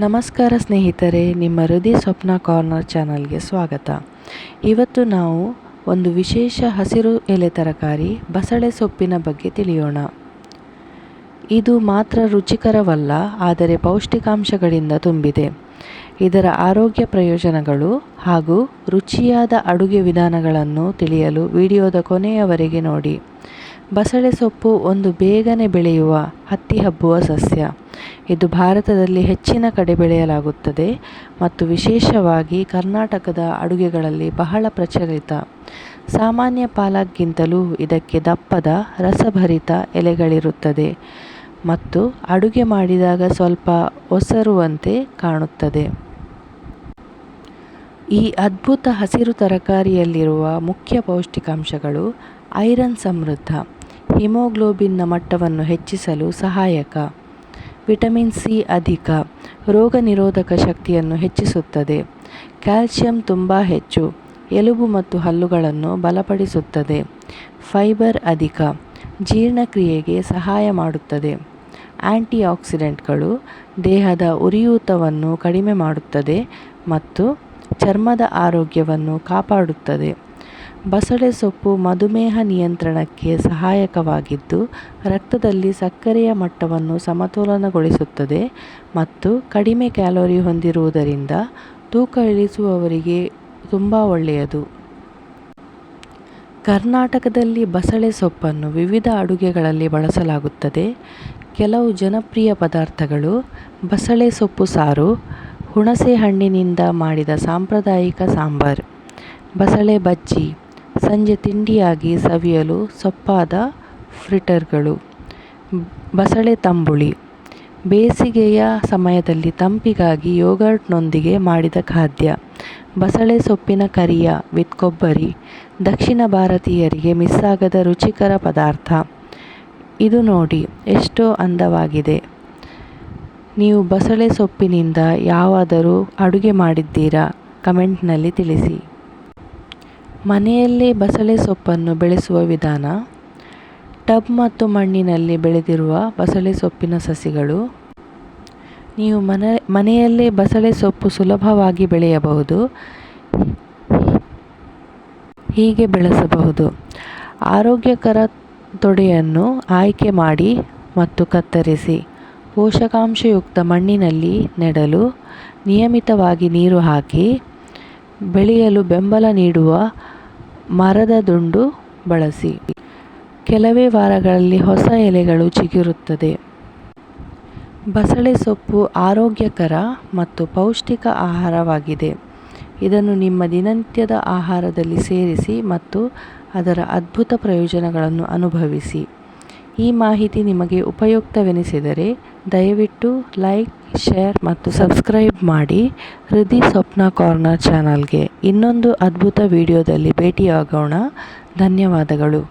ನಮಸ್ಕಾರ ಸ್ನೇಹಿತರೆ, ನಿಮ್ಮ ಹೃದಯ ಸ್ವಪ್ನ ಕಾರ್ನರ್ ಚಾನಲ್ಗೆ ಸ್ವಾಗತ. ಇವತ್ತು ನಾವು ಒಂದು ವಿಶೇಷ ಹಸಿರು ಎಲೆ ತರಕಾರಿ ಬಸಳೆ ಸೊಪ್ಪಿನ ಬಗ್ಗೆ ತಿಳಿಯೋಣ. ಇದು ಮಾತ್ರ ರುಚಿಕರವಲ್ಲ, ಆದರೆ ಪೌಷ್ಟಿಕಾಂಶಗಳಿಂದ ತುಂಬಿದೆ. ಇದರ ಆರೋಗ್ಯ ಪ್ರಯೋಜನಗಳು ಹಾಗೂ ರುಚಿಯಾದ ಅಡುಗೆ ವಿಧಾನಗಳನ್ನು ತಿಳಿಯಲು ವಿಡಿಯೋದ ಕೊನೆಯವರೆಗೆ ನೋಡಿ. ಬಸಳೆ ಸೊಪ್ಪು ಒಂದು ಬೇಗನೆ ಬೆಳೆಯುವ, ಹತ್ತಿ ಹಬ್ಬುವ ಸಸ್ಯ. ಇದು ಭಾರತದಲ್ಲಿ ಹೆಚ್ಚಿನ ಕಡೆ ಬೆಳೆಯಲಾಗುತ್ತದೆ ಮತ್ತು ವಿಶೇಷವಾಗಿ ಕರ್ನಾಟಕದ ಅಡುಗೆಗಳಲ್ಲಿ ಬಹಳ ಪ್ರಚಲಿತ. ಸಾಮಾನ್ಯ ಪಾಲಕ್ಗಿಂತಲೂ ಇದಕ್ಕೆ ದಪ್ಪದ, ರಸಭರಿತ ಎಲೆಗಳಿರುತ್ತದೆ ಮತ್ತು ಅಡುಗೆ ಮಾಡಿದಾಗ ಸ್ವಲ್ಪ ಒಸರುವಂತೆ ಕಾಣುತ್ತದೆ. ಈ ಅದ್ಭುತ ಹಸಿರು ತರಕಾರಿಯಲ್ಲಿರುವ ಮುಖ್ಯ ಪೌಷ್ಟಿಕಾಂಶಗಳು: ಐರನ್ ಸಮೃದ್ಧ, ಹಿಮೋಗ್ಲೋಬಿನ್ನ ಮಟ್ಟವನ್ನು ಹೆಚ್ಚಿಸಲು ಸಹಾಯಕ. ವಿಟಮಿನ್ ಸಿ ಅಧಿಕ, ರೋಗ ನಿರೋಧಕ ಶಕ್ತಿಯನ್ನು ಹೆಚ್ಚಿಸುತ್ತದೆ. ಕ್ಯಾಲ್ಸಿಯಂ ತುಂಬ ಹೆಚ್ಚು, ಎಲುಬು ಮತ್ತು ಹಲ್ಲುಗಳನ್ನು ಬಲಪಡಿಸುತ್ತದೆ. ಫೈಬರ್ ಅಧಿಕ, ಜೀರ್ಣಕ್ರಿಯೆಗೆ ಸಹಾಯ ಮಾಡುತ್ತದೆ. ಆಂಟಿ ಆಕ್ಸಿಡೆಂಟ್ಗಳು ದೇಹದ ಉರಿಯೂತವನ್ನು ಕಡಿಮೆ ಮಾಡುತ್ತದೆ ಮತ್ತು ಚರ್ಮದ ಆರೋಗ್ಯವನ್ನು ಕಾಪಾಡುತ್ತದೆ. ಬಸಳೆ ಸೊಪ್ಪು ಮಧುಮೇಹ ನಿಯಂತ್ರಣಕ್ಕೆ ಸಹಾಯಕವಾಗಿದ್ದು, ರಕ್ತದಲ್ಲಿ ಸಕ್ಕರೆಯ ಮಟ್ಟವನ್ನು ಸಮತೋಲನಗೊಳಿಸುತ್ತದೆ ಮತ್ತು ಕಡಿಮೆ ಕ್ಯಾಲೋರಿ ಹೊಂದಿರುವುದರಿಂದ ತೂಕ ಇಳಿಸುವವರಿಗೆ ತುಂಬ ಒಳ್ಳೆಯದು. ಕರ್ನಾಟಕದಲ್ಲಿ ಬಸಳೆ ಸೊಪ್ಪನ್ನು ವಿವಿಧ ಅಡುಗೆಗಳಲ್ಲಿ ಬಳಸಲಾಗುತ್ತದೆ. ಕೆಲವು ಜನಪ್ರಿಯ ಪದಾರ್ಥಗಳು: ಬಸಳೆ ಸೊಪ್ಪು ಸಾರು, ಹುಣಸೆ ಹಣ್ಣಿನಿಂದ ಮಾಡಿದ ಸಾಂಪ್ರದಾಯಿಕ ಸಾಂಬಾರ್. ಬಸಳೆ ಬಜ್ಜಿ, ಸಂಜೆ ತಿಂಡಿಯಾಗಿ ಸವಿಯಲು ಸೊಪ್ಪಾದ ಫ್ರಿಟರ್ಗಳು. ಬಸಳೆ ತಂಬುಳಿ, ಬೇಸಿಗೆಯ ಸಮಯದಲ್ಲಿ ತಂಪಿಗಾಗಿ ಯೋಗರ್ಟ್ನೊಂದಿಗೆ ಮಾಡಿದ ಖಾದ್ಯ. ಬಸಳೆ ಸೊಪ್ಪಿನ ಕರಿಯ ವಿತ್ ಕೊಬ್ಬರಿ, ದಕ್ಷಿಣ ಭಾರತೀಯರಿಗೆ ಮಿಸ್ಸಾಗದ ರುಚಿಕರ ಪದಾರ್ಥ. ಇದು ನೋಡಿ ಎಷ್ಟೋ ಅಂದವಾಗಿದೆ. ನೀವು ಬಸಳೆ ಸೊಪ್ಪಿನಿಂದ ಯಾವುದಾದರೂ ಅಡುಗೆ ಮಾಡಿದ್ದೀರಾ? ಕಮೆಂಟ್ನಲ್ಲಿ ತಿಳಿಸಿ. ಮನೆಯಲ್ಲೇ ಬಸಳೆ ಸೊಪ್ಪನ್ನು ಬೆಳೆಸುವ ವಿಧಾನ: ಟಬ್ ಮತ್ತು ಮಣ್ಣಿನಲ್ಲಿ ಬೆಳೆದಿರುವ ಬಸಳೆ ಸೊಪ್ಪಿನ ಸಸಿಗಳು. ನೀವು ಮನೆಯಲ್ಲೇ ಬಸಳೆ ಸೊಪ್ಪು ಸುಲಭವಾಗಿ ಬೆಳೆಯಬಹುದು. ಹೀಗೆ ಬೆಳೆಸಬಹುದು: ಆರೋಗ್ಯಕರ ತೊಡೆಯನ್ನು ಆಯ್ಕೆ ಮಾಡಿ ಮತ್ತು ಕತ್ತರಿಸಿ. ಪೋಷಕಾಂಶಯುಕ್ತ ಮಣ್ಣಿನಲ್ಲಿ ನೆಡಲು ನಿಯಮಿತವಾಗಿ ನೀರು ಹಾಕಿ. ಬೆಳೆಯಲು ಬೆಂಬಲ ನೀಡುವ ಮರದ ದುಂಡು ಬಳಸಿ. ಕೆಲವೇ ವಾರಗಳಲ್ಲಿ ಹೊಸ ಎಲೆಗಳು ಚಿಗುರುತ್ತದೆ. ಬಸಳೆ ಸೊಪ್ಪು ಆರೋಗ್ಯಕರ ಮತ್ತು ಪೌಷ್ಟಿಕ ಆಹಾರವಾಗಿದೆ. ಇದನ್ನು ನಿಮ್ಮ ದಿನನಿತ್ಯದ ಆಹಾರದಲ್ಲಿ ಸೇರಿಸಿ ಮತ್ತು ಅದರ ಅದ್ಭುತ ಪ್ರಯೋಜನಗಳನ್ನು ಅನುಭವಿಸಿ. ಈ ಮಾಹಿತಿ ನಿಮಗೆ ಉಪಯುಕ್ತವೆನಿಸಿದರೆ ದಯವಿಟ್ಟು ಲೈಕ್, ಶೇರ್ ಮತ್ತು ಸಬ್ಸ್ಕ್ರೈಬ್ ಮಾಡಿ ಹೃದಯ ಸ್ವಪ್ನ ಕಾರ್ನರ್ ಚಾನಲ್ಗೆ. ಇನ್ನೊಂದು ಅದ್ಭುತ ವಿಡಿಯೋದಲ್ಲಿ ಭೇಟಿಯಾಗೋಣ. ಧನ್ಯವಾದಗಳು.